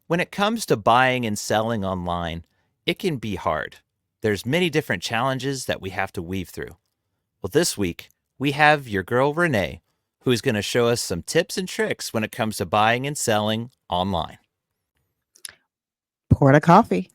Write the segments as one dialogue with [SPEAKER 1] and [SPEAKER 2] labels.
[SPEAKER 1] When it comes to buying and selling online, it can be hard. There's many different challenges that we have to weave through. Well, this week, we have your girl Renee, who is going to show us some tips and tricks when it comes to buying and selling online.
[SPEAKER 2] Pour a coffee.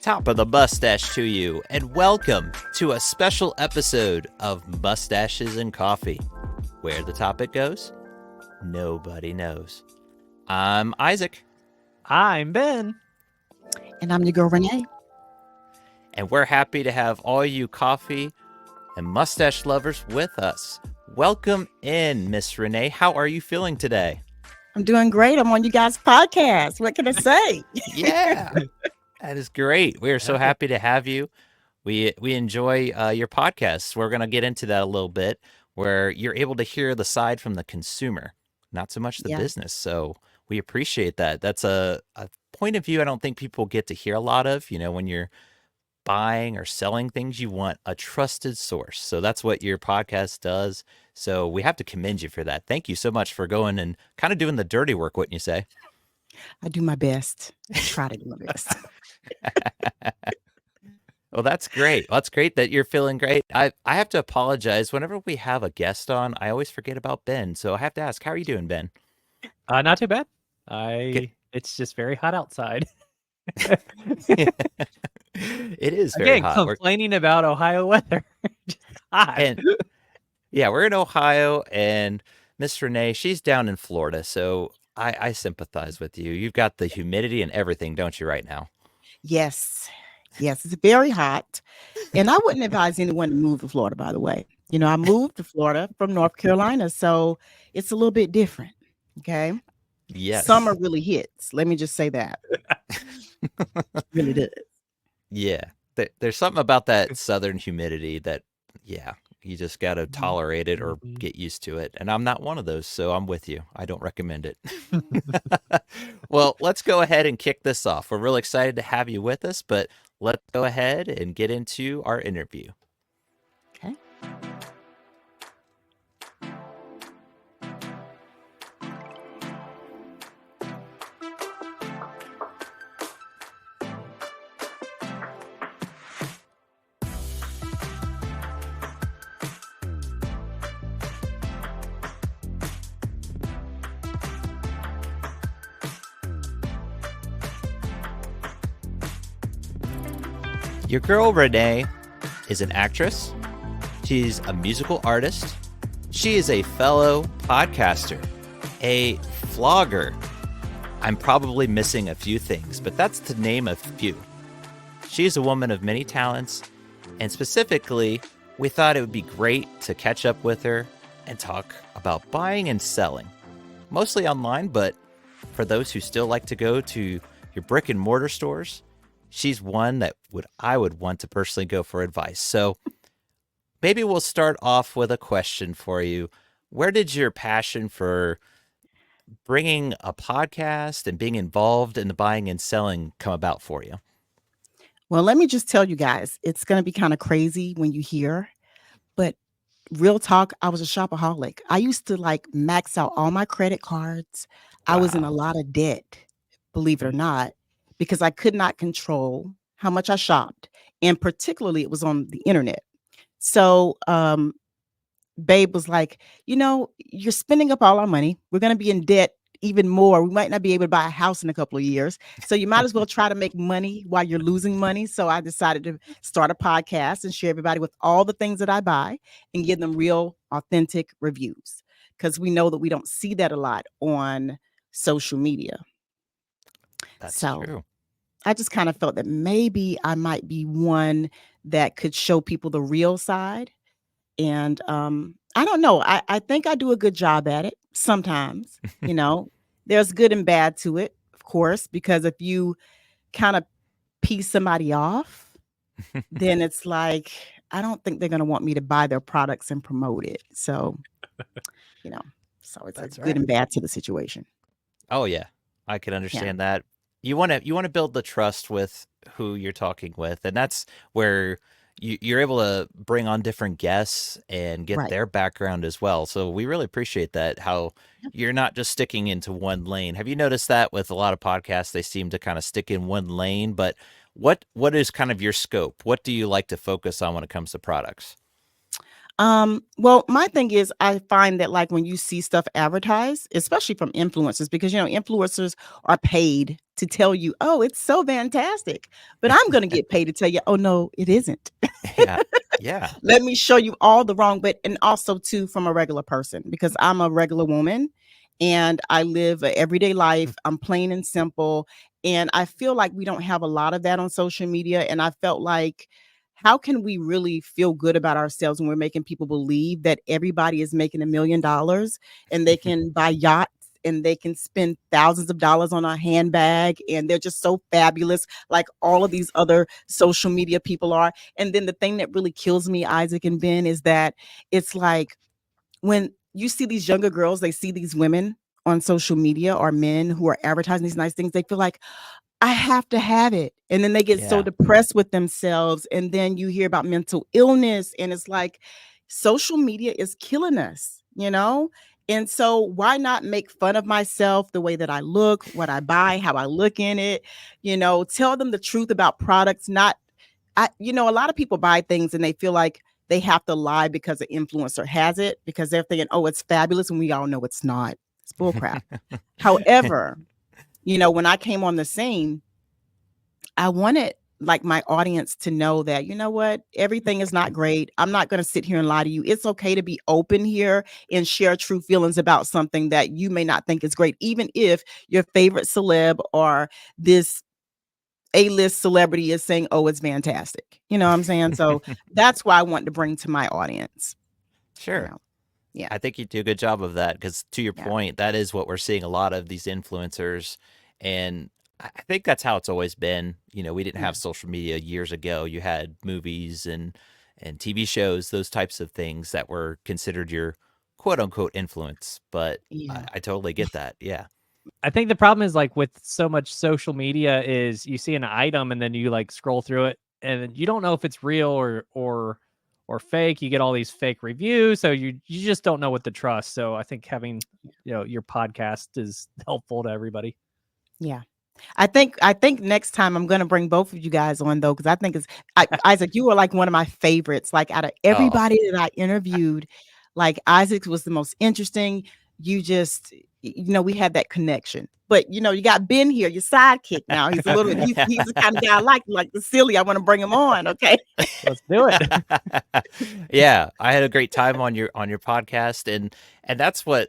[SPEAKER 1] Top of the mustache to you, and welcome to a special episode of Mustaches and Coffee. Where the topic goes, nobody knows. I'm Isaac.
[SPEAKER 3] I'm Ben.
[SPEAKER 2] And I'm your girl, Renee.
[SPEAKER 1] And we're happy to have all you coffee and mustache lovers with us. Welcome in, Miss Renee. How are you feeling today?
[SPEAKER 2] I'm doing great. I'm on you guys' podcast. What can I say?
[SPEAKER 1] Yeah, that is great. We are so happy to have you. We enjoy your podcasts. We're going to get into that a little bit, where you're able to hear the side from the consumer, not so much the business. So we appreciate that. That's a point of view I don't think people get to hear a lot of. You know, when you're buying or selling things, you want a trusted source. So that's what your podcast does. So we have to commend you for that. Thank you so much for going and kind of doing the dirty work, wouldn't you say?
[SPEAKER 2] I do my best. I try to do my best.
[SPEAKER 1] Well, that's great. Well, that's great that you're feeling great. I have to apologize. Whenever we have a guest on, I always forget about Ben. So I have to ask, how are you doing, Ben?
[SPEAKER 3] Not too bad. It's just very hot outside.
[SPEAKER 1] It is very
[SPEAKER 3] Again,
[SPEAKER 1] hot.
[SPEAKER 3] Complaining about Ohio weather. Just hot.
[SPEAKER 1] And yeah, we're in Ohio, and Miss Renee, she's down in Florida. So I sympathize with you. You've got the humidity and everything, don't you, right now?
[SPEAKER 2] Yes. Yes, it's very hot. And I wouldn't advise anyone to move to Florida, by the way. You know, I moved to Florida from North Carolina, so it's a little bit different. Okay.
[SPEAKER 1] Yes.
[SPEAKER 2] Summer really hits. Let me just say that. It really does.
[SPEAKER 1] Yeah. There's something about that southern humidity that, yeah, you just got to tolerate it or get used to it. And I'm not one of those, so I'm with you. I don't recommend it. Well, let's go ahead and kick this off. We're really excited to have you with us, but let's go ahead and get into our interview.
[SPEAKER 2] Okay.
[SPEAKER 1] Your girl Renee is an actress. She's a musical artist. She is a fellow podcaster, a vlogger. I'm probably missing a few things, but that's to name a few. She is a woman of many talents, and specifically, we thought it would be great to catch up with her and talk about buying and selling. Mostly online, but for those who still like to go to your brick and mortar stores, she's one that I would want to personally go for advice. So maybe we'll start off with a question for you. Where did your passion for bringing a podcast and being involved in the buying and selling come about for you?
[SPEAKER 2] Well, let me just tell you guys, it's going to be kind of crazy when you hear, but real talk, I was a shopaholic. I used to like max out all my credit cards. I was in a lot of debt, believe it or not, because I could not control how much I shopped. And particularly it was on the internet. So Babe was like, you're spending up all our money. We're going to be in debt even more. We might not be able to buy a house in a couple of years. So you might as well try to make money while you're losing money. So I decided to start a podcast and share everybody with all the things that I buy and give them real, authentic reviews. Because we know that we don't see that a lot on social media.
[SPEAKER 1] That's
[SPEAKER 2] So
[SPEAKER 1] true.
[SPEAKER 2] I just kind of felt that maybe I might be one that could show people the real side. And I don't know. I think I do a good job at it sometimes. There's good and bad to it. Of course, because if you kind of piece somebody off, then it's like, I don't think they're going to want me to buy their products and promote it. So, you know, so it's a
[SPEAKER 1] That's
[SPEAKER 2] good
[SPEAKER 1] right.
[SPEAKER 2] and bad to the situation.
[SPEAKER 1] Oh yeah, I can
[SPEAKER 2] Yeah.
[SPEAKER 1] understand that. You want to build the trust with who you're talking with, and that's where you're able to bring on different guests and get
[SPEAKER 2] Right.
[SPEAKER 1] their background as well. So we really appreciate that. How
[SPEAKER 2] Yep.
[SPEAKER 1] you're not just sticking into one lane. Have you noticed that with a lot of podcasts, they seem to kind of stick in one lane? But what is kind of your scope? What do you like to focus on when it comes to products?
[SPEAKER 2] Well, my thing is I find that like when you see stuff advertised, especially from influencers, because influencers are paid to tell you, oh, it's so fantastic. But I'm gonna get paid to tell you, oh no, it isn't.
[SPEAKER 1] Yeah, yeah,
[SPEAKER 2] Let me show you all the wrong, but and also too from a regular person, because I'm a regular woman and I live a everyday life. I'm plain and simple. And I feel like we don't have a lot of that on social media. And I felt like, how can we really feel good about ourselves when we're making people believe that everybody is making $1 million and they can buy yachts and they can spend thousands of dollars on a handbag and they're just so fabulous, like all of these other social media people are. And then the thing that really kills me, Isaac and Ben, is that it's like when you see these younger girls, they see these women on social media or men who are advertising these nice things, they feel like, I have to have it. And then they get so
[SPEAKER 1] yeah.
[SPEAKER 2] depressed with themselves. And then you hear about mental illness. And it's like social media is killing us, you know? And so why not make fun of myself, the way that I look, what I buy, how I look in it, tell them the truth about products, not a lot of people buy things and they feel like they have to lie because an influencer has it because they're thinking, oh, it's fabulous. And we all know it's not. It's bullcrap. However, when I came on the scene, I wanted like my audience to know that, you know what, everything is not great. I'm not going to sit here and lie to you. It's okay to be open here and share true feelings about something that you may not think is great, even if your favorite celeb or this A-list celebrity is saying, oh, it's fantastic. You know what I'm saying? So that's why I want to bring to my audience, you
[SPEAKER 1] Sure.
[SPEAKER 2] know. Yeah.
[SPEAKER 1] I think you do a good job of that because, to your
[SPEAKER 2] Yeah.
[SPEAKER 1] point, that is what we're seeing a lot of these influencers. And I think that's how it's always been. We didn't
[SPEAKER 2] Yeah.
[SPEAKER 1] have social media years ago. You had movies and TV shows, those types of things that were considered your quote unquote influence. But I,
[SPEAKER 2] Yeah.
[SPEAKER 1] I totally get that. Yeah.
[SPEAKER 3] I think the problem is like with so much social media is you see an item and then you like scroll through it and you don't know if it's real or fake. You get all these fake reviews, so you just don't know what to trust. So I think having your podcast is helpful to everybody.
[SPEAKER 2] Yeah. I think next time I'm gonna bring both of you guys on though, because I think Isaac, you were like one of my favorites. Like out of
[SPEAKER 1] Oh,
[SPEAKER 2] everybody that I interviewed, like Isaac was the most interesting. You just, we had that connection. But you got Ben here, your sidekick now. He's a little, he's the kind of guy I like the silly. I want to bring him on. Okay.
[SPEAKER 3] Let's do it.
[SPEAKER 1] yeah. I had a great time on your podcast, and that's what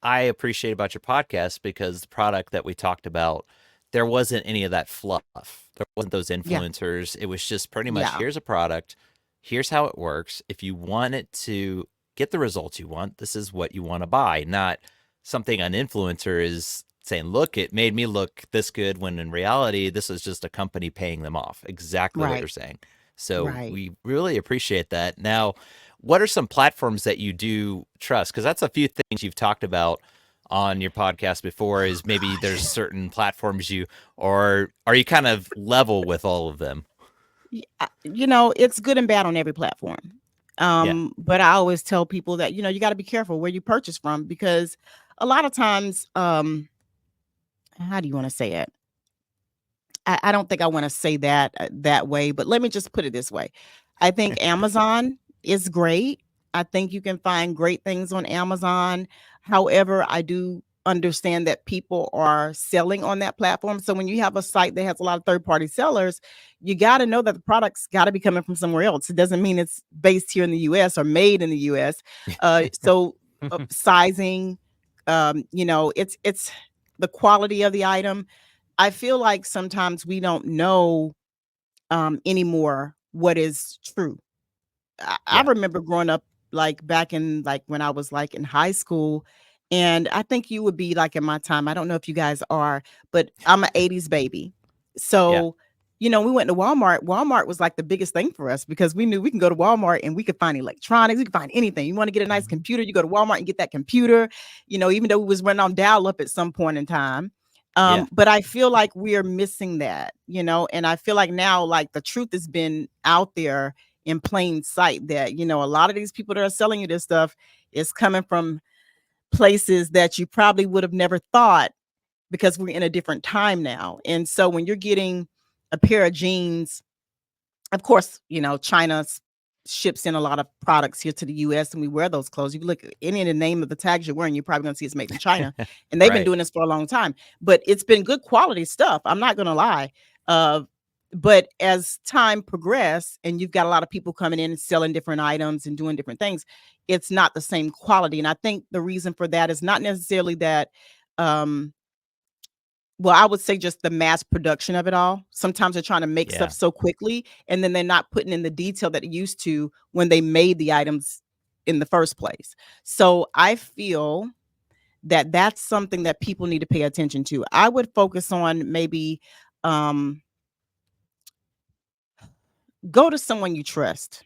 [SPEAKER 1] I appreciate about your podcast because the product that we talked about, there wasn't any of that fluff. There wasn't those
[SPEAKER 2] Yeah.
[SPEAKER 1] influencers. It was just pretty much
[SPEAKER 2] Yeah.
[SPEAKER 1] here's a product, here's how it works. If you want it to get the results you want, this is what you want to buy, not something an influencer is saying, look, it made me look this good when in reality, this is just a company paying them off. Exactly what
[SPEAKER 2] Right.
[SPEAKER 1] you're saying. So
[SPEAKER 2] Right.
[SPEAKER 1] we really appreciate that. Now, what are some platforms that you do trust? Because that's a few things you've talked about on your podcast before
[SPEAKER 2] Oh
[SPEAKER 1] is maybe there's
[SPEAKER 2] gosh.
[SPEAKER 1] certain platforms or are you kind of level with all of them?
[SPEAKER 2] It's good and bad on every platform.
[SPEAKER 1] Yeah.
[SPEAKER 2] But I always tell people that, you got to be careful where you purchase from because a lot of times, how do you want to say it? I don't think I want to say that that way, but let me just put it this way. I think Amazon is great. I think you can find great things on Amazon. However, I do understand that people are selling on that platform. So when you have a site that has a lot of third-party sellers, you got to know that the product's got to be coming from somewhere else. It doesn't mean it's based here in the US or made in the US. So sizing, it's the quality of the item. I feel like sometimes we don't know anymore what is true. I
[SPEAKER 1] Yeah.
[SPEAKER 2] remember growing up like back in like when I was like in high school And I think you would be like in my time. I don't know if you guys are, but I'm an 80s baby.
[SPEAKER 1] Yeah.
[SPEAKER 2] So, we went to Walmart. Walmart was like the biggest thing for us because we knew we can go to Walmart and we could find electronics. We could find anything. You want to get a nice
[SPEAKER 3] Mhm.
[SPEAKER 2] computer, you go to Walmart and get that computer, even though we was running on dial up at some point in time.
[SPEAKER 1] Yeah.
[SPEAKER 2] But I feel like we are missing that, and I feel like now, like the truth has been out there in plain sight that, a lot of these people that are selling you this stuff is coming from places that you probably would have never thought because we're in a different time now. And so when you're getting a pair of jeans, of course, China ships in a lot of products here to the US and we wear those clothes. You look at any of the name of the tags you're wearing, you're probably going to see it's made in China. And they've been
[SPEAKER 1] Right.
[SPEAKER 2] doing this for a long time, but it's been good quality stuff. I'm not going to lie. Uh, but as time progressed and you've got a lot of people coming in and selling different items and doing different things, it's not the same quality. And I think the reason for that is not necessarily that, um, well, I would say just the mass production of it all. Sometimes they're trying to make stuff
[SPEAKER 1] Yeah.
[SPEAKER 2] so quickly, and then they're not putting in the detail that it used to when they made the items in the first place. So I feel that that's something that people need to pay attention to. I would focus on maybe um, go to someone you trust.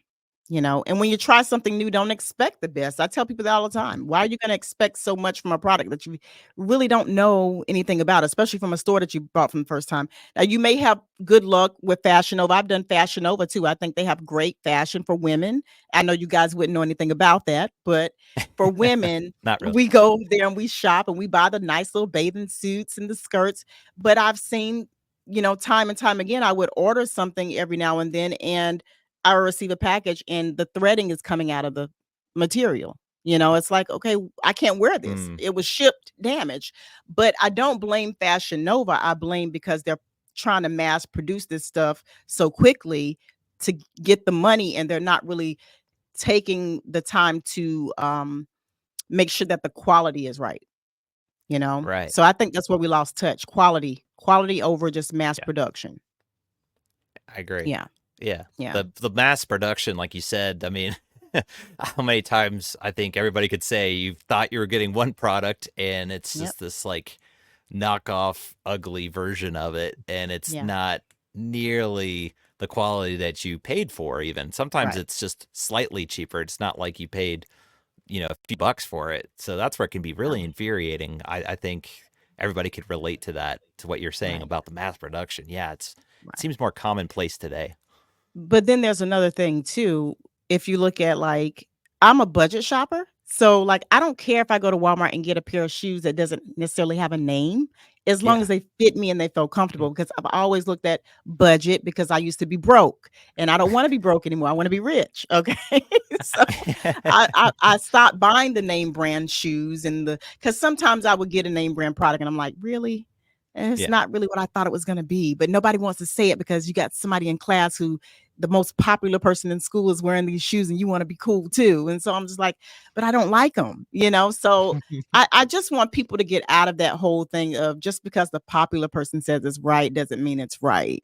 [SPEAKER 2] And when you try something new, don't expect the best. I tell people that all the time. Why are you going to expect so much from a product that you really don't know anything about, especially from a store that you bought from the first time? Now, you may have good luck with Fashion Nova. I've done Fashion Nova too. I think they have great fashion for women. I know you guys wouldn't know anything about that, but for women,
[SPEAKER 1] Not really.
[SPEAKER 2] we go there and we shop and we buy the nice little bathing suits and the skirts. But I've seen, time and time again, I would order something every now and then, and I receive a package and the threading is coming out of the material. It's like, okay, I can't wear this.
[SPEAKER 1] Mm,
[SPEAKER 2] It was shipped damaged. But I don't blame Fashion Nova. I blame because they're trying to mass produce this stuff so quickly to get the money, and they're not really taking the time to make sure that the quality is right.
[SPEAKER 1] right.
[SPEAKER 2] So I think that's where we lost touch. Quality over just mass
[SPEAKER 1] Yeah.
[SPEAKER 2] production.
[SPEAKER 1] I agree.
[SPEAKER 2] Yeah.
[SPEAKER 1] Yeah.
[SPEAKER 2] Yeah.
[SPEAKER 1] The mass production, like you said, I mean, how many times I think everybody could say you thought you were getting one product and it's
[SPEAKER 2] Yep.
[SPEAKER 1] just this like knockoff, ugly version of it, and it's
[SPEAKER 2] Yeah.
[SPEAKER 1] not nearly the quality that you paid for, even. Sometimes
[SPEAKER 2] Right.
[SPEAKER 1] it's just slightly cheaper. It's not like you paid, a few bucks for it. So that's where it can be really
[SPEAKER 2] Yeah.
[SPEAKER 1] infuriating. I think everybody could relate to that, to what you're saying
[SPEAKER 2] Right.
[SPEAKER 1] about the mass production. Yeah, it
[SPEAKER 2] Right.
[SPEAKER 1] seems more commonplace today.
[SPEAKER 2] But then there's another thing too. If you look at like, I'm a budget shopper. So like I don't care if I go to Walmart and get a pair of shoes that doesn't necessarily have a name, as long
[SPEAKER 1] Yeah.
[SPEAKER 2] as they fit me and they feel comfortable, because I've always looked at budget because I used to be broke and I don't want to be broke anymore. I want to be rich. Okay. So I stopped buying the name brand shoes because sometimes I would get a name brand product and I'm like, really? And it's
[SPEAKER 1] Yeah.
[SPEAKER 2] not really what I thought it was going to be. But nobody wants to say it because you got somebody in class who the most popular person in school is wearing these shoes and you want to be cool too. And so I'm just like, but I don't like them. So I just want people to get out of that whole thing of just because the popular person says it's right doesn't mean it's right.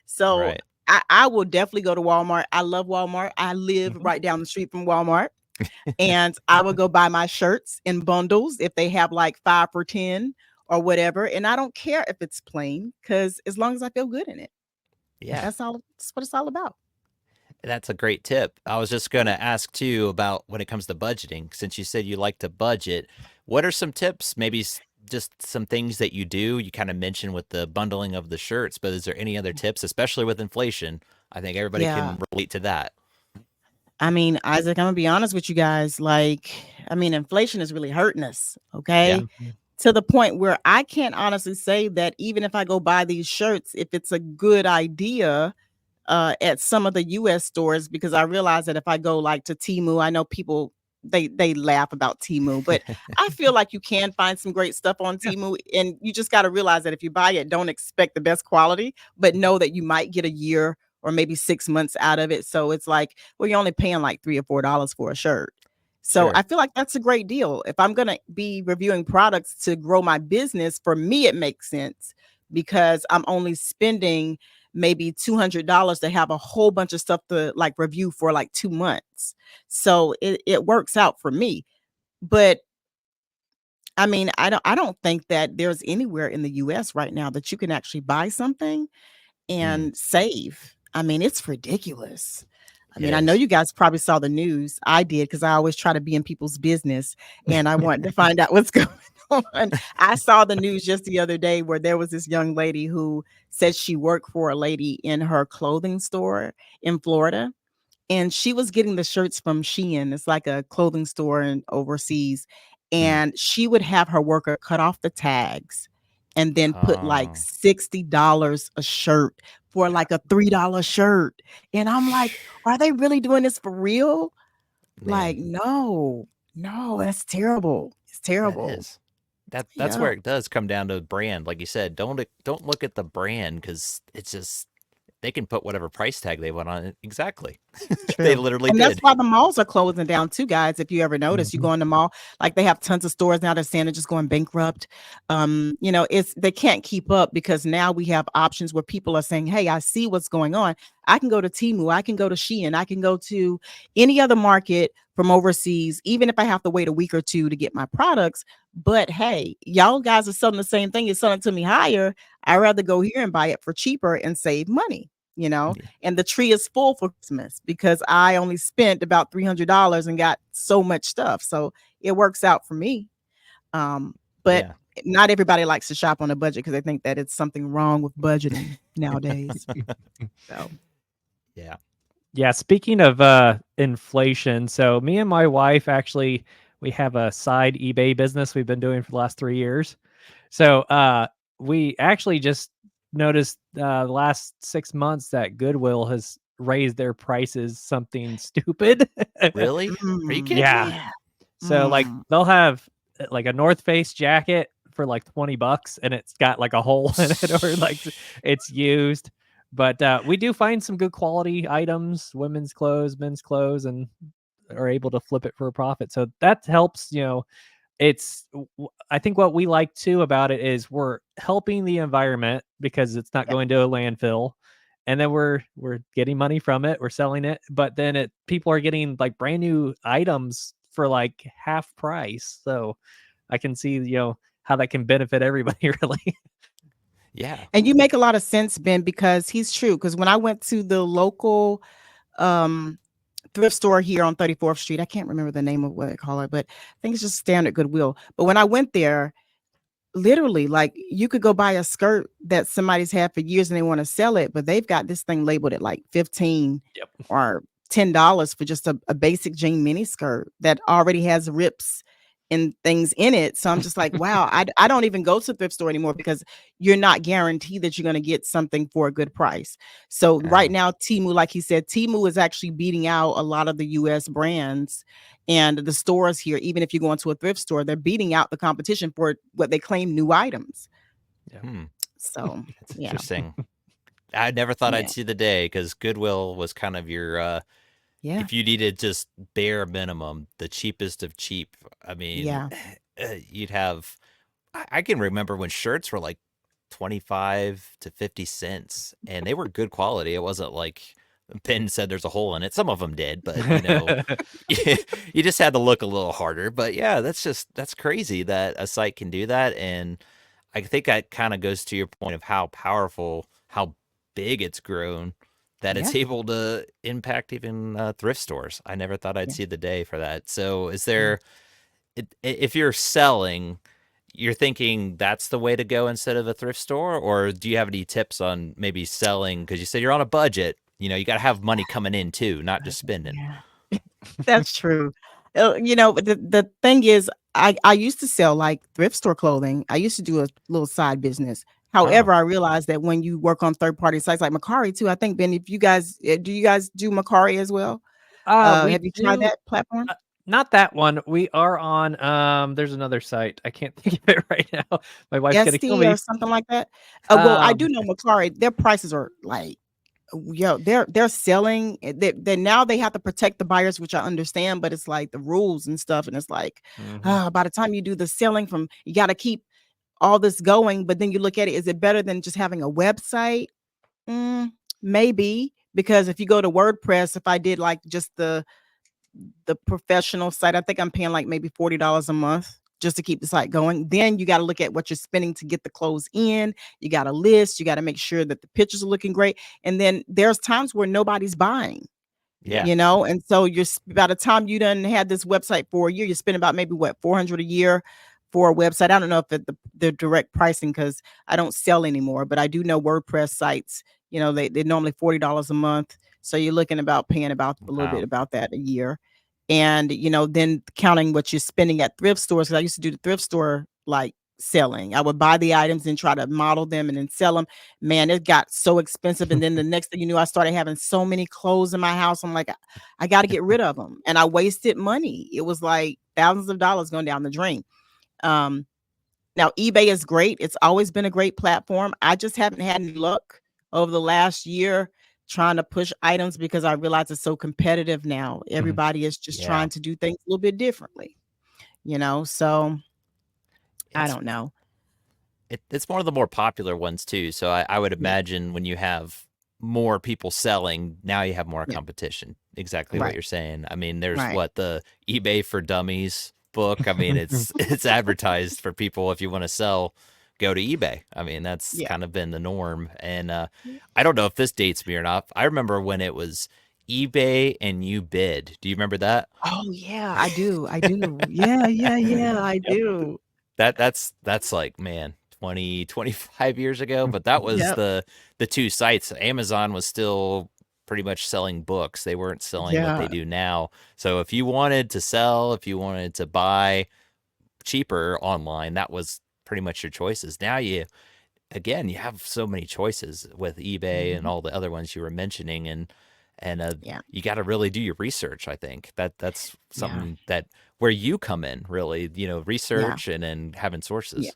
[SPEAKER 2] So
[SPEAKER 1] Right.
[SPEAKER 2] I will definitely go to Walmart. I love Walmart. I live
[SPEAKER 3] Mhm.
[SPEAKER 2] right down the street from Walmart. And I would go buy my shirts in bundles if they have like 5 for 10 or whatever. And I don't care if it's plain because as long as I feel good in it,
[SPEAKER 1] Yeah.
[SPEAKER 2] that's what it's all about.
[SPEAKER 1] That's a great tip. I was just going to ask too about when it comes to budgeting, since you said you like to budget. What are some tips? Maybe just some things that you do. You kind of mentioned with the bundling of the shirts, but is there any other tips, especially with inflation? I think everybody
[SPEAKER 2] Yeah.
[SPEAKER 1] can relate to that.
[SPEAKER 2] I mean, Isaac, I'm gonna be honest with you guys. Like, I mean, inflation is really hurting us,
[SPEAKER 1] Yeah.
[SPEAKER 2] okay?
[SPEAKER 3] Mhm.
[SPEAKER 2] To the point where I can't honestly say that even if I go buy these shirts, if it's a good idea at some of the US stores, because I realize that if I go like to Temu, I know people they laugh about Temu, but I feel like you can find some great stuff on
[SPEAKER 3] Yeah.
[SPEAKER 2] Temu, and you just got to realize that if you buy it, don't expect the best quality, but know that you might get a year or maybe 6 months out of it. So it's like, well, you're only paying like $3 or $4 for a shirt. So
[SPEAKER 1] Sure.
[SPEAKER 2] I feel like that's a great deal. If I'm gonna be reviewing products to grow my business, for me it makes sense because I'm only spending maybe $200 to have a whole bunch of stuff to like review for like 2 months. So it works out for me. But I mean, I don't think that there's anywhere in the US right now that you can actually buy something
[SPEAKER 1] Mm,
[SPEAKER 2] and save. I mean, it's ridiculous. I
[SPEAKER 1] it
[SPEAKER 2] mean, I know
[SPEAKER 1] is.
[SPEAKER 2] you guys probably saw the news. I did because I always try to be in people's business and I wanted to find out what's going on. I saw the news just the other day where there was this young lady who said she worked for a lady in her clothing store in Florida, and she was getting the shirts from Shein. It's like a clothing store in overseas,
[SPEAKER 1] Mm.
[SPEAKER 2] and she would have her worker cut off the tags and then put like
[SPEAKER 1] Oh,
[SPEAKER 2] $60 a shirt for like a $3 shirt. And I'm like, are they really doing this for real?
[SPEAKER 1] man,
[SPEAKER 2] Like, no, no, that's terrible. It's
[SPEAKER 1] that
[SPEAKER 2] terrible.
[SPEAKER 1] is. That's
[SPEAKER 2] Yeah.
[SPEAKER 1] where it does come down to brand. Like you said, don't look at the brand because it's just they can put whatever price tag they want on it. Exactly. They
[SPEAKER 2] True.
[SPEAKER 1] literally
[SPEAKER 2] And that's
[SPEAKER 1] did.
[SPEAKER 2] why the malls are closing down too, guys. If you ever notice, you
[SPEAKER 3] Mhm.
[SPEAKER 2] go in the mall, like they have tons of stores now. They're saying they're just going bankrupt. It's they can't keep up because now we have options where people are saying, "Hey, I see what's going on. I can go to Temu, I can go to Shein, I can go to any other market from overseas, even if I have to wait a week or two to get my products. But hey, y'all guys are selling the same thing. You're selling it to me higher. I'd rather go here and buy it for cheaper and save money." You know,
[SPEAKER 1] Yeah.
[SPEAKER 2] and the tree is full for Christmas because I only spent about $300 and got so much stuff. So it works out for me. But
[SPEAKER 1] Yeah.
[SPEAKER 2] not everybody likes to shop on a budget because they think that it's something wrong with budgeting nowadays. So
[SPEAKER 1] Yeah.
[SPEAKER 3] Yeah, speaking of inflation, so me and my wife actually we have a side eBay business we've been doing for the last 3 years. So we actually just noticed the last 6 months that Goodwill has raised their prices something stupid.
[SPEAKER 1] Really? Are you kidding
[SPEAKER 3] Yeah.
[SPEAKER 1] me?
[SPEAKER 2] yeah.
[SPEAKER 3] So like they'll have like a North Face jacket for like $20 and it's got like a hole in it or like it's used. But we do find some good quality items, women's clothes, men's clothes, and are able to flip it for a profit. So that helps, I think what we like too about it is we're helping the environment because it's not
[SPEAKER 2] Yep.
[SPEAKER 3] going to a landfill, and then we're getting money from it, we're selling it, but then it people are getting like brand new items for like half price. So I can see how that can benefit everybody really.
[SPEAKER 1] Yeah.
[SPEAKER 2] And you make a lot of sense, Ben, because he's true. Because when I went to the local um thrift store here on 34th Street, I can't remember the name of what they call it, but I think it's just standard Goodwill. But when I went there, literally, like, you could go buy a skirt that somebody's had for years and they wanna sell it, but they've got this thing labeled at, like, 15
[SPEAKER 3] Yep.
[SPEAKER 2] or $10 for just a basic jean mini skirt that already has rips and things in it, so I'm just like, "Wow." I don't even go to the thrift store anymore because you're not guaranteed that you're gonna get something for a good price. So, right
[SPEAKER 1] Oh,
[SPEAKER 2] now, Temu, like he said, Temu is actually beating out a lot of the US brands and the stores here, even if you go into a thrift store, they're beating out the competition for what they claim new items.
[SPEAKER 3] Yeah.
[SPEAKER 1] hmm.
[SPEAKER 2] So,
[SPEAKER 1] That's
[SPEAKER 2] yeah,
[SPEAKER 1] interesting. I never thought I'd
[SPEAKER 2] yeah,
[SPEAKER 1] see the day because Goodwill was kind of your
[SPEAKER 2] yeah,
[SPEAKER 1] if you needed just bare minimum, the cheapest of cheap. I mean,
[SPEAKER 2] yeah,
[SPEAKER 1] you'd have. I can remember when shirts were like 25 to 50 cents, and they were good quality. It wasn't like Ben said there's a hole in it. Some of them did, but you just had to look a little harder. But yeah, that's crazy that a site can do that, and I think that kind of goes to your point of how powerful, how big it's grown, that
[SPEAKER 2] yeah,
[SPEAKER 1] it's able to impact even thrift stores. I never thought I'd
[SPEAKER 2] yeah,
[SPEAKER 1] see the day for that. So, is
[SPEAKER 2] yeah.
[SPEAKER 1] there, if you're selling, you're thinking that's the way to go instead of a thrift store, or do you have any tips on maybe selling? Because you said you're on a budget. You got to have money coming in too, not just spending.
[SPEAKER 2] Yeah. That's true. But the thing is, I used to sell, like, thrift store clothing. I used to do a little side business.
[SPEAKER 1] Oh,
[SPEAKER 2] However, I realized that when you work on third-party sites like Mercari too, I think, Ben, if you guys do you guys do Mercari as well?
[SPEAKER 3] We
[SPEAKER 2] Have you tried
[SPEAKER 3] do
[SPEAKER 2] that platform?
[SPEAKER 3] not that one. We are on there's another site. I can't think of it right now. My wife's gonna kill
[SPEAKER 2] Etsy or
[SPEAKER 3] me.
[SPEAKER 2] something like that? Well, I
[SPEAKER 3] Um
[SPEAKER 2] do know Mercari, their prices are like, yo, they're selling they now they have to protect the buyers, which I understand, but it's like the rules and stuff, and it's like,
[SPEAKER 3] mhm.
[SPEAKER 2] by the time you do the selling from you got to keep all this going, but then you look at it, is it better than just having a website? Maybe, because if you go to WordPress, if I did like just the professional site, I think I'm paying like maybe $40 a month just to keep the site going. Then you got to look at what you're spending to get the clothes in. You got to list. You got to make sure that the pictures are looking great. And then there's times where nobody's buying.
[SPEAKER 1] Yeah.
[SPEAKER 2] You know, and so by the time you done had this website for a year, you spend about maybe what, $400 a year for a website. I don't know if the direct pricing, because I don't sell anymore, but I do know WordPress sites, you know, they're normally $40 a month. So you're looking about paying about a little bit about that a year. And, you know, then counting what you're spending at thrift stores, because I used to do the thrift store like selling. I would buy the items and try to model them and then sell them. Man, it got so expensive. And then the next thing you knew, I started having so many clothes in my house. I'm like, I got to get rid of them. And I wasted money. It was like thousands of dollars going down the drain. Now eBay is great. It's always been a great platform. I just haven't had any luck over the last year trying to push items because I realize it's so competitive now. Everybody is just trying to do things a little bit differently, you know? So I don't know.
[SPEAKER 1] It's one of the more popular ones too. So I would imagine when you have more people selling, now you have more competition. Exactly what you're saying. I mean, there's what, the eBay for Dummies book. I mean, it's advertised for people. If you want to sell, go to eBay. I mean, that's kind of been the norm. And I don't know if this dates me or not. I remember when it was eBay and you bid. Do you remember that?
[SPEAKER 2] Oh yeah, I do. Yeah, I do.
[SPEAKER 1] That's like, man, 20, 25 years ago. But that was the two sites. Amazon was still pretty much selling books. They weren't selling what they do now. So if you wanted to sell, if you wanted to buy cheaper online, that was pretty much your choices. Now you have so many choices with eBay and all the other ones you were mentioning, and you got to really do your research. I think that's something that where you come in, really, you know, research and then having sources.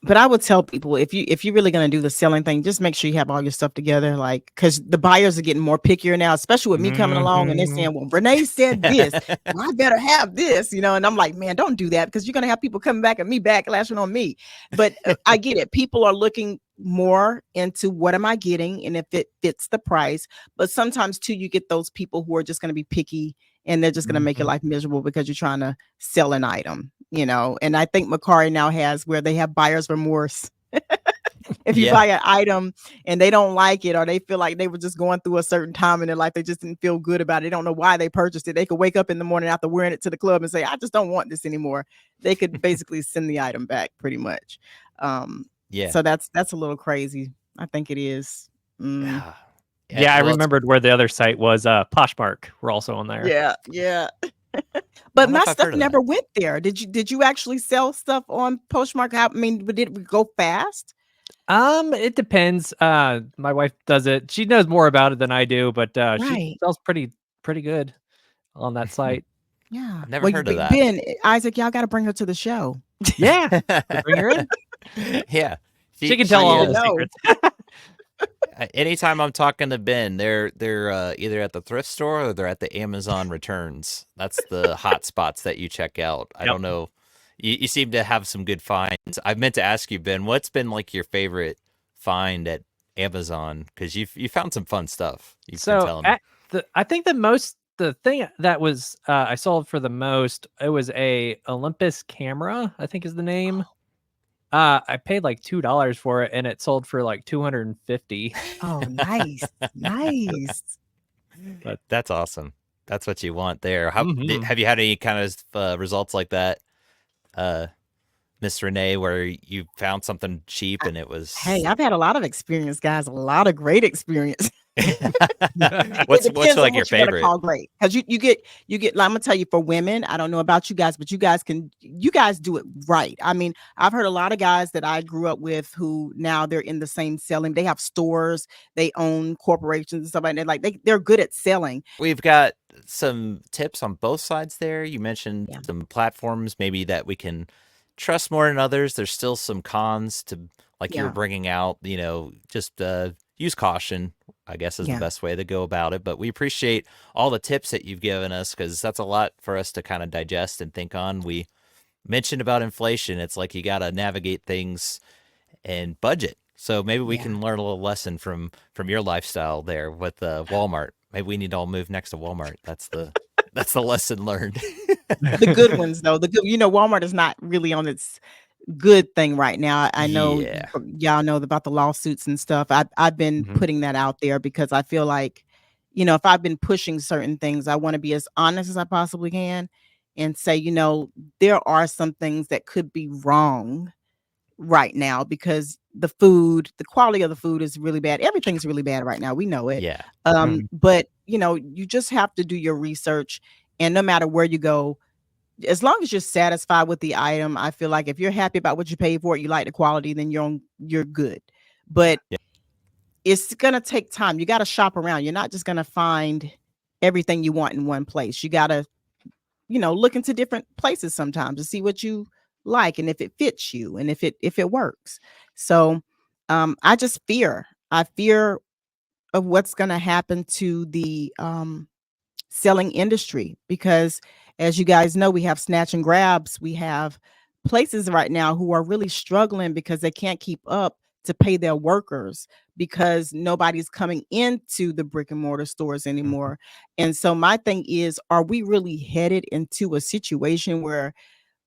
[SPEAKER 2] But I would tell people, if you're really going to do the selling thing, just make sure you have all your stuff together. Like, because the buyers are getting more pickier now, especially with me coming along and they're saying, well, Renae said this, well, I better have this, you know. And I'm like, man, don't do that, because you're going to have people coming back at me, backlashing on me. But I get it. People are looking more into what am I getting and if it fits the price. But sometimes too, you get those people who are just going to be picky and they're just going to make your life miserable because you're trying to sell an item, you know. And I think Mercari now has where they have buyer's remorse. If you buy an item and they don't like it, or they feel like they were just going through a certain time in their life, they just didn't feel good about it, they don't know why they purchased it, they could wake up in the morning after wearing it to the club and say, I just don't want this anymore. They could basically send the item back pretty much. So that's a little crazy. I think it is.
[SPEAKER 3] I remembered where the other site was. Poshmark. We're also on there.
[SPEAKER 2] Yeah. But my stuff never went there. Did you actually sell stuff on Poshmark? I mean, did it go fast?
[SPEAKER 3] It depends. My wife does it. She knows more about it than I do, but she sells pretty good on that site.
[SPEAKER 2] Yeah.
[SPEAKER 1] I've never heard of that.
[SPEAKER 2] Ben, Isaac, y'all got to bring her to the show.
[SPEAKER 3] Yeah. Bring her in.
[SPEAKER 1] Yeah.
[SPEAKER 3] She can tell all the secrets.
[SPEAKER 1] Anytime I'm talking to Ben, they're either at the thrift store or they're at the Amazon returns. That's the hot spots that you check out. I don't know. You seem to have some good finds. I meant to ask you, Ben, what's been like your favorite find at Amazon? Because you found some fun stuff. You've been telling me.
[SPEAKER 3] I think the thing that was I sold for the most, it was a Olympus camera, I think is the name. I paid like $2 for it and it sold for like $250.
[SPEAKER 2] Oh, nice.
[SPEAKER 1] But that's awesome. That's what you want there. Have you had any kind of results like that, Miss Renae, where you found something cheap and it was...
[SPEAKER 2] Hey, I've had a lot of experience, guys. A lot of great experience.
[SPEAKER 1] What's like your favorite?
[SPEAKER 2] Call great, because you get I'm gonna tell you, for women, I don't know about you guys, but you guys do it right. I mean, I've heard a lot of guys that I grew up with who now they're in the same selling. They have stores, they own corporations and stuff like that. Like they're good at selling.
[SPEAKER 1] We've got some tips on both sides there. You mentioned some platforms maybe that we can trust more than others. There's still some cons to, like you were bringing out, you know, just use caution, I guess, is the best way to go about it. But we appreciate all the tips that you've given us, because that's a lot for us to kind of digest and think on. We mentioned about inflation. It's like you got to navigate things and budget. So maybe we can learn a little lesson from your lifestyle there with Walmart. Maybe we need to all move next to Walmart. That's the lesson learned.
[SPEAKER 2] The good ones though, the good, Walmart is not really on its good thing right now. I know
[SPEAKER 1] Yeah.
[SPEAKER 2] y'all know about the lawsuits and stuff. I've been
[SPEAKER 3] Mhm.
[SPEAKER 2] putting that out there because I feel like, if I've been pushing certain things, I want to be as honest as I possibly can and say, there are some things that could be wrong right now because the quality of the food is really bad. Everything's really bad right now. We know it.
[SPEAKER 1] Yeah.
[SPEAKER 3] Mhm.
[SPEAKER 2] But you just have to do your research, and no matter where you go, as long as you're satisfied with the item, I feel like if you're happy about what you paid for it, you like the quality, then you're good. But
[SPEAKER 1] Yeah.
[SPEAKER 2] it's gonna take time. You got to shop around. You're not just gonna find everything you want in one place. You got to, look into different places sometimes to see what you like and if it fits you and if it works. So I just fear. I fear of what's gonna happen to the selling industry because as you guys know, we have snatch and grabs. We have places right now who are really struggling because they can't keep up to pay their workers because nobody's coming into the brick and mortar stores
[SPEAKER 3] Mhm.
[SPEAKER 2] anymore. And so my thing is, are we really headed into a situation where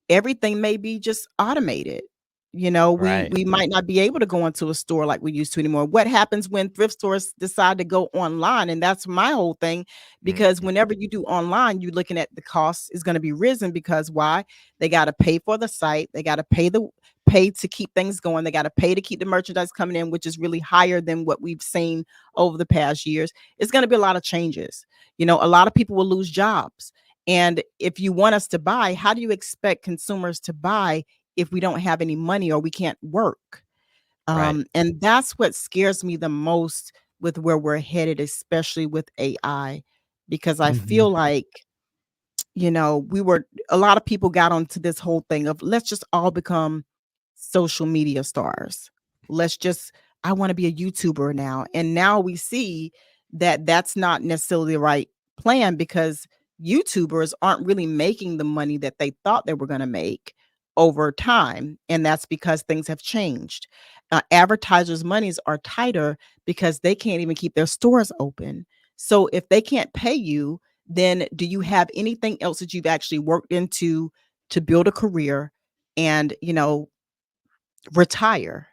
[SPEAKER 2] everything may be just automated? We
[SPEAKER 1] Right.
[SPEAKER 2] we might not be able to go into a store like we used to anymore. What happens when thrift stores decide to go online? And that's my whole thing, because
[SPEAKER 1] Mhm.
[SPEAKER 2] whenever you do online, you're looking at the cost is going to be risen because why? They got to pay for the site, they got to pay to keep things going, they got to pay to keep the merchandise coming in, which is really higher than what we've seen over the past years. It's going to be a lot of changes. A lot of people will lose jobs. And if you want us to buy, how do you expect consumers to buy if we don't have any money or we can't work?
[SPEAKER 1] Right.
[SPEAKER 2] And that's what scares me the most with where we're headed, especially with AI, because I
[SPEAKER 3] Mhm.
[SPEAKER 2] feel like, we were a lot of people got onto this whole thing of let's just all become social media stars. Let's just I want to be a YouTuber now. And now we see that that's not necessarily the right plan because YouTubers aren't really making the money that they thought they were going to make over time. And that's because things have changed. Advertisers' monies are tighter because they can't even keep their stores open. So if they can't pay you, then do you have anything else that you've actually worked into to build a career and, retire?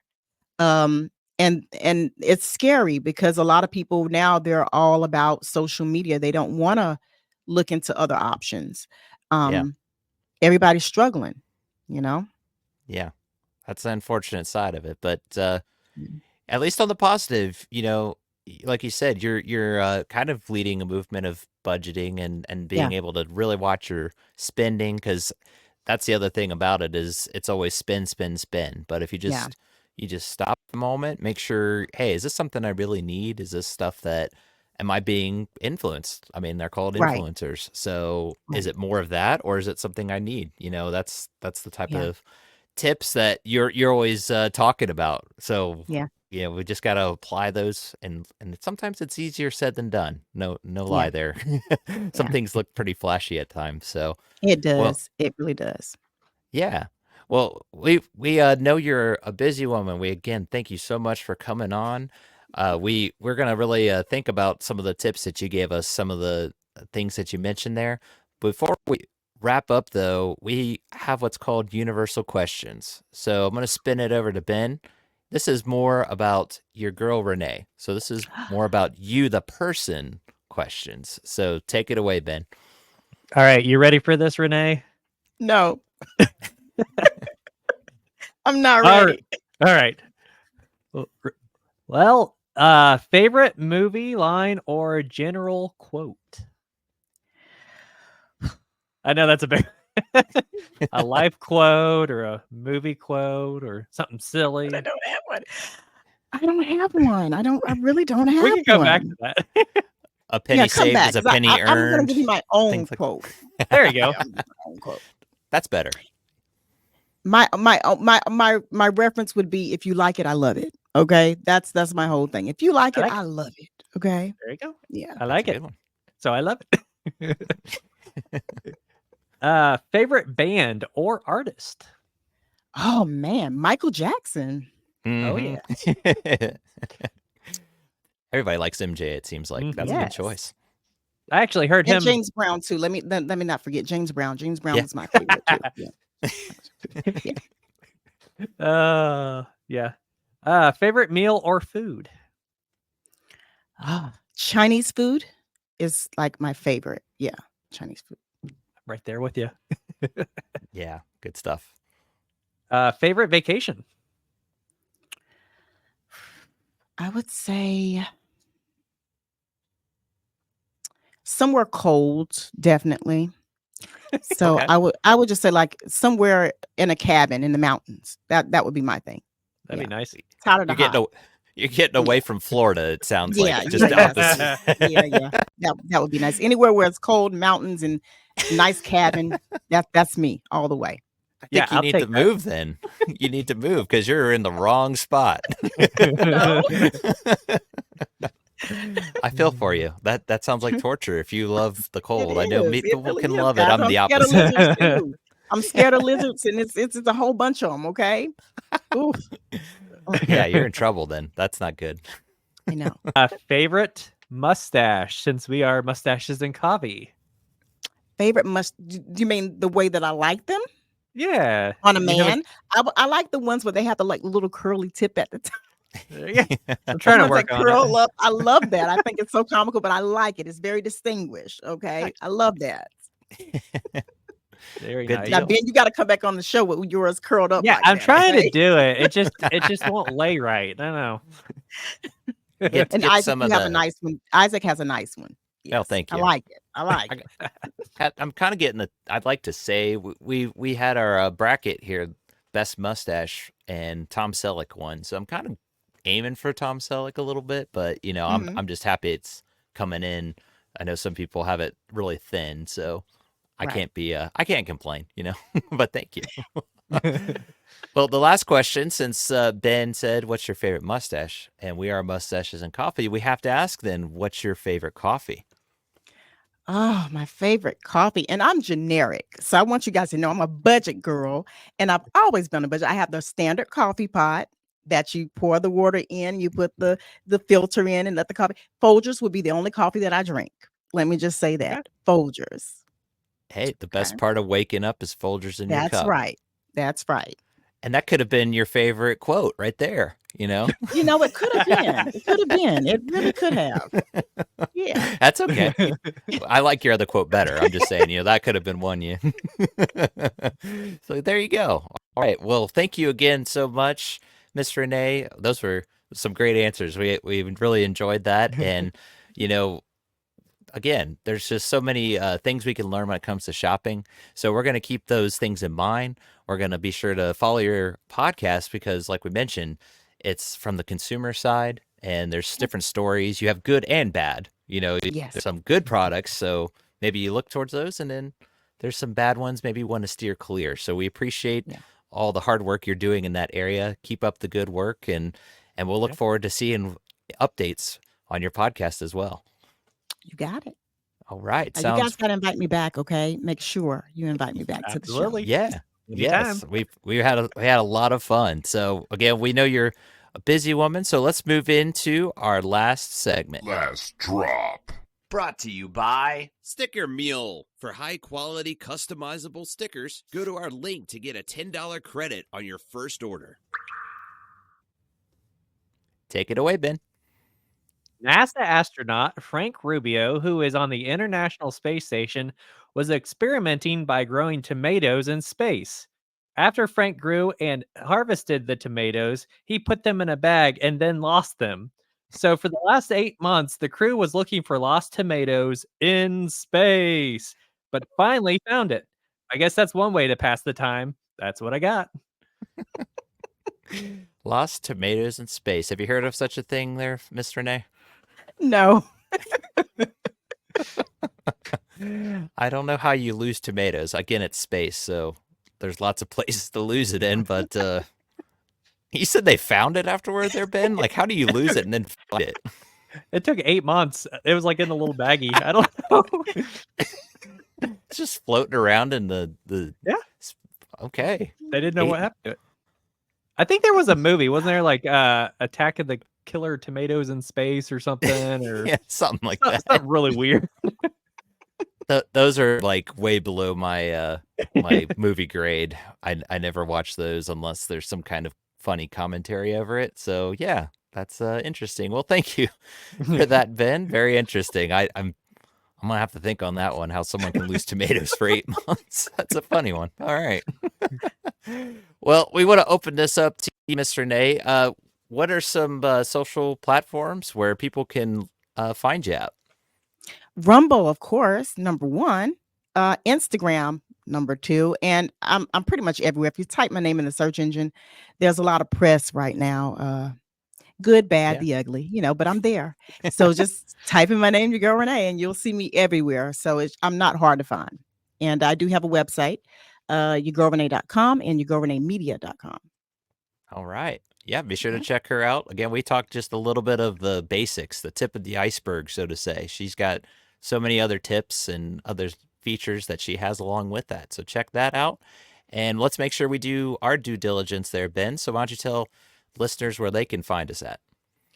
[SPEAKER 2] Um, and it's scary because a lot of people now they're all about social media. They don't want to look into other options.
[SPEAKER 1] Yeah.
[SPEAKER 2] Um, Everybody's struggling, you know?
[SPEAKER 1] Yeah. That's the unfortunate side of it. But
[SPEAKER 2] Mm.
[SPEAKER 1] at least on the positive, like you said, you're kind of leading a movement of budgeting and
[SPEAKER 2] Yeah,
[SPEAKER 1] being able to really watch your spending, because that's the other thing about it is it's always spend, spend, spend. But if
[SPEAKER 2] yeah,
[SPEAKER 1] you just stop a moment, make sure, hey, is this something I really need? Is this stuff that am I being influenced? I mean, they're called
[SPEAKER 2] right,
[SPEAKER 1] influencers. So is
[SPEAKER 2] right.
[SPEAKER 1] it more of that or is it something I need? That's the type
[SPEAKER 2] Yeah,
[SPEAKER 1] of tips that you're always talking about. So
[SPEAKER 2] yeah,
[SPEAKER 1] yeah, we just got to apply those, and sometimes it's easier said than done. No
[SPEAKER 2] yeah,
[SPEAKER 1] lie there. Some
[SPEAKER 2] yeah.
[SPEAKER 1] things look pretty flashy at times. So
[SPEAKER 2] It
[SPEAKER 1] well,
[SPEAKER 2] does. It really does.
[SPEAKER 1] yeah. Well, we know you're a busy woman. We again thank you so much for coming on. We're gonna really think about some of the tips that you gave us, some of the things that you mentioned there. Before we wrap up, though, we have what's called universal questions. So I'm gonna spin it over to Ben. This is more about your girl Renee. So this is more about you, the person. Questions. So take it away, Ben.
[SPEAKER 3] All right, you ready for this, Renee?
[SPEAKER 2] No, I'm not
[SPEAKER 3] All right.
[SPEAKER 2] ready.
[SPEAKER 3] All right. Well, favorite movie line or general quote? I know that's a big a life quote or a movie quote or something
[SPEAKER 2] But I
[SPEAKER 3] silly.
[SPEAKER 2] don't have one. I don't have one. I really don't
[SPEAKER 3] We
[SPEAKER 2] have
[SPEAKER 3] can come back to
[SPEAKER 2] one.
[SPEAKER 3] that.
[SPEAKER 1] A
[SPEAKER 2] Yeah,
[SPEAKER 1] penny
[SPEAKER 2] come
[SPEAKER 1] saved is
[SPEAKER 2] back
[SPEAKER 1] a
[SPEAKER 2] because
[SPEAKER 1] penny
[SPEAKER 2] I'm gonna give
[SPEAKER 1] earned.
[SPEAKER 2] you my own
[SPEAKER 1] Things like
[SPEAKER 2] quote.
[SPEAKER 3] There you
[SPEAKER 2] Yeah,
[SPEAKER 3] go.
[SPEAKER 2] I'm gonna give you my own quote.
[SPEAKER 1] that's better.
[SPEAKER 2] My reference would be if you like it, I love it. Okay, that's my whole thing. If you like
[SPEAKER 3] I
[SPEAKER 2] it,
[SPEAKER 3] like
[SPEAKER 2] I
[SPEAKER 3] it.
[SPEAKER 2] love it. Okay,
[SPEAKER 3] There you go.
[SPEAKER 2] yeah.
[SPEAKER 3] I
[SPEAKER 1] That's a
[SPEAKER 3] like
[SPEAKER 1] good
[SPEAKER 3] it.
[SPEAKER 1] one.
[SPEAKER 3] So I love it. Favorite band or artist?
[SPEAKER 2] Oh man, Michael Jackson.
[SPEAKER 3] Oh
[SPEAKER 1] Mhm.
[SPEAKER 3] yeah.
[SPEAKER 1] Everybody likes MJ, it seems like. That's a
[SPEAKER 3] Mhm.
[SPEAKER 1] good
[SPEAKER 2] Yes,
[SPEAKER 1] choice.
[SPEAKER 3] I actually heard
[SPEAKER 2] And
[SPEAKER 3] him.
[SPEAKER 2] James Brown too. Let me not forget James Brown. James Brown
[SPEAKER 1] Yeah.
[SPEAKER 2] was my favorite too. Yeah.
[SPEAKER 3] Yeah. Favorite meal or food?
[SPEAKER 2] Chinese food is like my favorite. Yeah, Chinese food.
[SPEAKER 3] Right there with you.
[SPEAKER 1] Yeah, good stuff.
[SPEAKER 3] Favorite vacation?
[SPEAKER 2] I would say somewhere cold, definitely. So
[SPEAKER 1] Okay.
[SPEAKER 2] I would just say like somewhere in a cabin in the mountains. That would be my thing.
[SPEAKER 3] That'd be nice.
[SPEAKER 2] It's hotter
[SPEAKER 1] You're
[SPEAKER 2] than hot.
[SPEAKER 1] getting away from Florida, it sounds
[SPEAKER 2] Yeah,
[SPEAKER 1] like. Just
[SPEAKER 2] yeah,
[SPEAKER 1] opposite.
[SPEAKER 2] Yeah. That would be nice. Anywhere where it's cold, mountains and nice cabin. That's me all the way.
[SPEAKER 1] I
[SPEAKER 3] Yeah,
[SPEAKER 1] think you
[SPEAKER 3] I'll
[SPEAKER 1] need
[SPEAKER 3] take
[SPEAKER 1] to
[SPEAKER 3] that.
[SPEAKER 1] move then. You need to move because you're in the wrong spot.
[SPEAKER 2] No.
[SPEAKER 1] I feel for you. That sounds like torture if you love the cold. I know
[SPEAKER 2] It
[SPEAKER 1] people
[SPEAKER 2] really
[SPEAKER 1] can
[SPEAKER 2] is,
[SPEAKER 1] love it.
[SPEAKER 2] guys.
[SPEAKER 1] I'm the
[SPEAKER 2] scared of
[SPEAKER 1] opposite.
[SPEAKER 2] lizards too. I'm scared of lizards, and it's a whole bunch of them. Okay. Oof.
[SPEAKER 1] Yeah, you're in trouble then. That's not good.
[SPEAKER 2] I know.
[SPEAKER 3] Favorite mustache, since we are mustaches and coffee.
[SPEAKER 2] Favorite do you mean the way that I like them
[SPEAKER 3] Yeah.
[SPEAKER 2] on a
[SPEAKER 3] You have
[SPEAKER 2] man? I like the ones where they have the like little curly tip at the top.
[SPEAKER 3] Yeah. I'm trying to
[SPEAKER 2] Ones
[SPEAKER 3] work
[SPEAKER 2] that
[SPEAKER 3] on
[SPEAKER 2] curl
[SPEAKER 3] it.
[SPEAKER 2] up. I love that. I think it's so comical, but I like it. It's very distinguished. Okay. I love that.
[SPEAKER 3] Very
[SPEAKER 1] Good
[SPEAKER 3] nice.
[SPEAKER 2] Now,
[SPEAKER 1] deal.
[SPEAKER 2] Ben, you got to come back on the show with yours curled up.
[SPEAKER 3] Yeah,
[SPEAKER 2] like
[SPEAKER 3] I'm
[SPEAKER 2] that,
[SPEAKER 3] trying
[SPEAKER 2] okay?
[SPEAKER 3] to do it. It just won't lay right. I don't know.
[SPEAKER 1] Get
[SPEAKER 2] And
[SPEAKER 1] get
[SPEAKER 2] Isaac,
[SPEAKER 1] some
[SPEAKER 2] you
[SPEAKER 1] of
[SPEAKER 2] have a
[SPEAKER 1] the.
[SPEAKER 2] nice one. Isaac has a nice one.
[SPEAKER 1] Oh, thank
[SPEAKER 2] I
[SPEAKER 1] you.
[SPEAKER 2] like it. I like it.
[SPEAKER 1] I'm kind of getting the. I'd like to say we had our bracket here, best mustache, and Tom Selleck won. So I'm kind of aiming for Tom Selleck a little bit, but
[SPEAKER 2] Mhm.
[SPEAKER 1] I'm just happy it's coming in. I know some people have it really thin, so I
[SPEAKER 2] Right.
[SPEAKER 1] can't be. I can't complain, But thank you. Well, the last question, since Ben said, "What's your favorite mustache?" and we are mustaches and coffee, we have to ask then, "What's your favorite coffee?"
[SPEAKER 2] Oh, my favorite coffee. And I'm generic. So I want you guys to know I'm a budget girl. And I've always been a budget. I have the standard coffee pot that you pour the water in, you put the filter in and let the coffee. Folgers would be the only coffee that I drink. Let me just say that. Folgers.
[SPEAKER 1] Hey, the
[SPEAKER 2] Okay.
[SPEAKER 1] best part of waking up is Folgers in your
[SPEAKER 2] That's
[SPEAKER 1] cup.
[SPEAKER 2] right. That's right.
[SPEAKER 1] And that could have been your favorite quote right there,
[SPEAKER 2] You know, it could have been. It could have been. It really could have. Yeah.
[SPEAKER 1] That's okay. I like your other quote better. I'm just saying, that could have been one you. So there you go. All right. Well, thank you again so much, Miss Renae. Those were some great answers. We really enjoyed that. And, again, there's just so many things we can learn when it comes to shopping. So we're going to keep those things in mind. We're going to be sure to follow your podcast because, like we mentioned, it's from the consumer side and there's different stories. You have good and bad.
[SPEAKER 2] Yes.
[SPEAKER 1] There's some good products. So maybe you look towards those, and then there's some bad ones maybe you want to steer clear. So we appreciate all the hard work you're doing in that area. Keep up the good work, and we'll look forward to seeing updates on your podcast as well.
[SPEAKER 2] You got it.
[SPEAKER 1] All right.
[SPEAKER 2] You guys got to invite me back, okay? Make sure you invite me back to the show.
[SPEAKER 3] Absolutely.
[SPEAKER 1] Yeah.
[SPEAKER 3] Anytime.
[SPEAKER 1] Yes. We had a lot of fun. So again, we know you're a busy woman, so let's move into our last segment.
[SPEAKER 4] Last drop.
[SPEAKER 5] Brought to you by Sticker Mule. For high-quality, customizable stickers, go to our link to get a $10 credit on your first order.
[SPEAKER 1] Take it away, Ben.
[SPEAKER 3] NASA astronaut Frank Rubio, who is on the International Space Station, was experimenting by growing tomatoes in space. After Frank grew and harvested the tomatoes, he put them in a bag and then lost them. So for the last 8 months, the crew was looking for lost tomatoes in space, but finally found it. I guess that's one way to pass the time. That's what I got.
[SPEAKER 1] Lost tomatoes in space. Have you heard of such a thing there, Miss Renae?
[SPEAKER 2] No.
[SPEAKER 1] I don't know how you lose tomatoes. Again, it's space, so there's lots of places to lose it in, but you said they found it afterward there, Ben? Like, how do you lose it and then find it?
[SPEAKER 3] It took 8 months. It was like in a little baggie. I don't know.
[SPEAKER 1] It's just floating around in the
[SPEAKER 3] Yeah.
[SPEAKER 1] Okay.
[SPEAKER 3] They didn't know what happened to it. I think there was a movie, wasn't there? Like Attack of the Killer Tomatoes in Space or something, or
[SPEAKER 1] Yeah, something like that.
[SPEAKER 3] something really weird.
[SPEAKER 1] Those are like way below my my movie grade. I never watch those unless there's some kind of funny commentary over it. So yeah, that's interesting. Well, thank you for that, Ben. Very interesting. I'm gonna have to think on that one. How someone can lose tomatoes for 8 months. That's a funny one. All right. Well, we want to open this up to you, Miss Renee. What are some social platforms where people can find you at?
[SPEAKER 2] Rumble, of course, number one. Instagram, number two. And I'm pretty much everywhere. If you type my name in the search engine, there's a lot of press right now. Good, bad,
[SPEAKER 1] Yeah.
[SPEAKER 2] the ugly, but I'm there. So just type in my name, Ya Girl Renae, and you'll see me everywhere. So I'm not hard to find. And I do have a website, yagirlrenae.com and yagirlrenaemedia.com.
[SPEAKER 1] All right. Yeah, be sure to check her out. Again, we talked just a little bit of the basics, the tip of the iceberg, so to say. She's got so many other tips and other features that she has along with that. So check that out. And let's make sure we do our due diligence there, Ben. So why don't you tell listeners where they can find us at?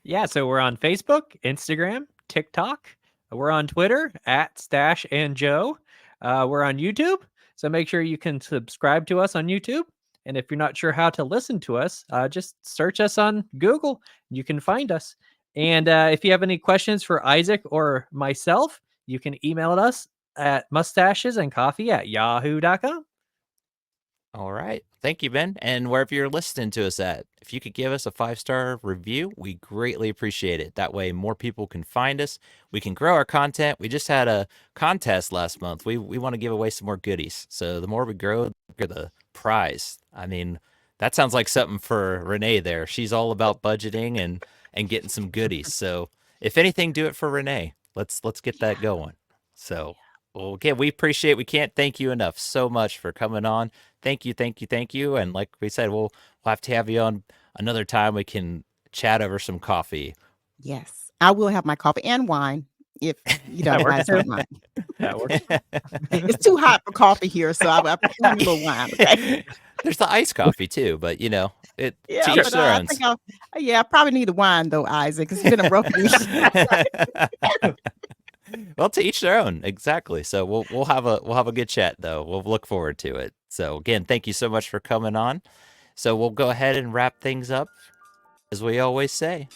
[SPEAKER 3] Yeah, so we're on Facebook, Instagram, TikTok. We're on Twitter at Stash and Joe. We're on YouTube, so make sure you can subscribe to us on YouTube. And if you're not sure how to listen to us, just search us on Google. You can find us. And if you have any questions for Isaac or myself, you can email us at mustachesandcoffee@yahoo.com.
[SPEAKER 1] All right. Thank you, Ben. And wherever you're listening to us at, if you could give us a 5-star review, we greatly appreciate it. That way more people can find us. We can grow our content. We just had a contest last month. We want to give away some more goodies. So the more we grow, the bigger the prize. I mean, that sounds like something for Renee there. She's all about budgeting and getting some goodies. So if anything, do it for Renee. Let's get that going. So well, again, we can't thank you enough so much for coming on. Thank you, thank you, thank you. And like we said, we'll have to have you on another time. We can chat over some coffee.
[SPEAKER 2] Yes, I will have my coffee and wine if
[SPEAKER 3] That works
[SPEAKER 2] guys
[SPEAKER 3] too.
[SPEAKER 2] don't mind.
[SPEAKER 3] That works.
[SPEAKER 2] It's too hot for coffee here, so I put a little wine. Okay?
[SPEAKER 1] There's the iced coffee too, but
[SPEAKER 2] Yeah,
[SPEAKER 1] to
[SPEAKER 2] but
[SPEAKER 1] each their
[SPEAKER 2] I
[SPEAKER 1] own.
[SPEAKER 2] think I probably need a wine though, Isaac. It's been a rough week.
[SPEAKER 1] Well, to each their own. Exactly. So we'll have a good chat though. We'll look forward to it. So again, thank you so much for coming on. So we'll go ahead and wrap things up. As we always say,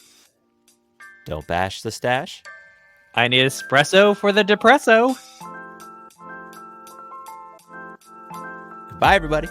[SPEAKER 1] don't bash the stash.
[SPEAKER 3] I need espresso for the depresso.
[SPEAKER 1] Goodbye, everybody.